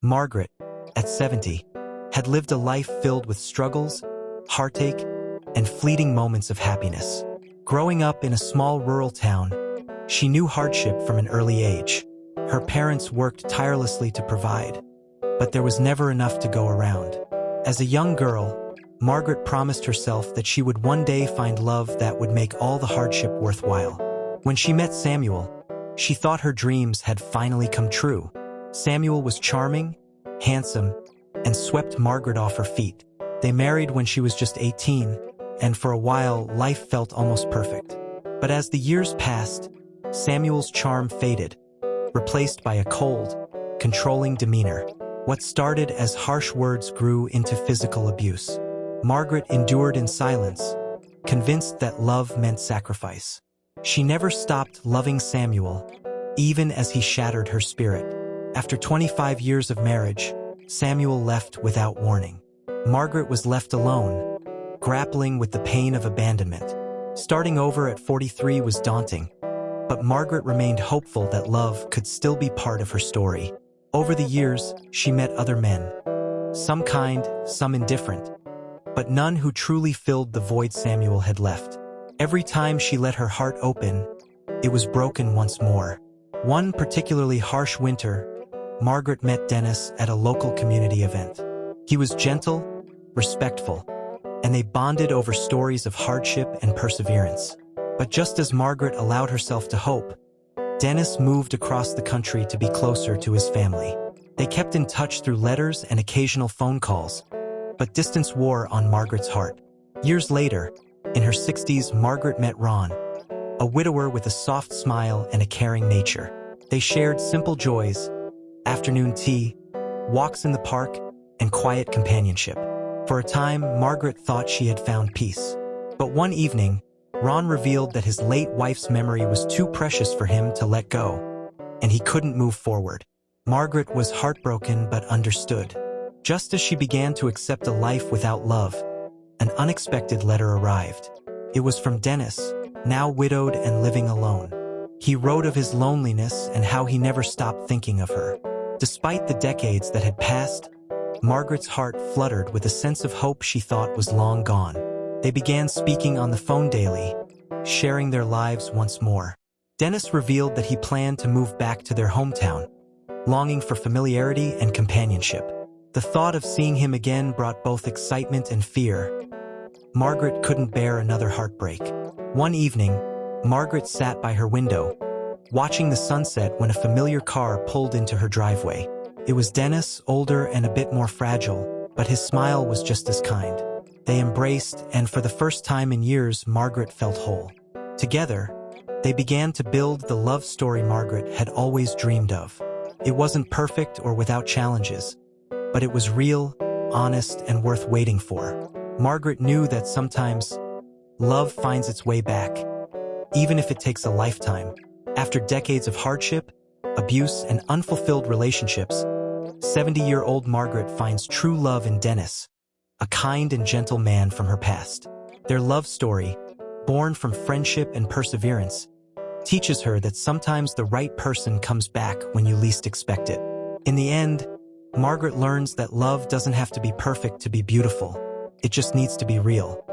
Margaret, at 70, had lived a life filled with struggles, heartache, and fleeting moments of happiness. Growing up in a small rural town, she knew hardship from an early age. Her parents worked tirelessly to provide, but there was never enough to go around. As a young girl, Margaret promised herself that she would one day find love that would make all the hardship worthwhile. When she met Samuel, she thought her dreams had finally come true. Samuel was charming, handsome, and swept Margaret off her feet. They married when she was just 18, and for a while, life felt almost perfect. But as the years passed, Samuel's charm faded, replaced by a cold, controlling demeanor. What started as harsh words grew into physical abuse. Margaret endured in silence, convinced that love meant sacrifice. She never stopped loving Samuel, even as he shattered her spirit. After 25 years of marriage, Samuel left without warning. Margaret was left alone, grappling with the pain of abandonment. Starting over at 43 was daunting, but Margaret remained hopeful that love could still be part of her story. Over the years, she met other men, some kind, some indifferent, but none who truly filled the void Samuel had left. Every time she let her heart open, it was broken once more. One particularly harsh winter, Margaret met Dennis at a local community event. He was gentle, respectful, and they bonded over stories of hardship and perseverance. But just as Margaret allowed herself to hope, Dennis moved across the country to be closer to his family. They kept in touch through letters and occasional phone calls, but distance wore on Margaret's heart. Years later, in her 60s, Margaret met Ron, a widower with a soft smile and a caring nature. They shared simple joys, afternoon tea, walks in the park, and quiet companionship. For a time, Margaret thought she had found peace. But one evening, Ron revealed that his late wife's memory was too precious for him to let go, and he couldn't move forward. Margaret was heartbroken but understood. Just as she began to accept a life without love, an unexpected letter arrived. It was from Dennis, now widowed and living alone. He wrote of his loneliness and how he never stopped thinking of her. Despite the decades that had passed, Margaret's heart fluttered with a sense of hope she thought was long gone. They began speaking on the phone daily, sharing their lives once more. Dennis revealed that he planned to move back to their hometown, longing for familiarity and companionship. The thought of seeing him again brought both excitement and fear. Margaret couldn't bear another heartbreak. One evening, Margaret sat by her window, watching the sunset when a familiar car pulled into her driveway. It was Dennis, older and a bit more fragile, but his smile was just as kind. They embraced, and for the first time in years, Margaret felt whole. Together, they began to build the love story Margaret had always dreamed of. It wasn't perfect or without challenges, but it was real, honest, and worth waiting for. Margaret knew that sometimes love finds its way back, even if it takes a lifetime. After decades of hardship, abuse, and unfulfilled relationships, 70-year-old Margaret finds true love in Dennis, a kind and gentle man from her past. Their love story, born from friendship and perseverance, teaches her that sometimes the right person comes back when you least expect it. In the end, Margaret learns that love doesn't have to be perfect to be beautiful. It just needs to be real.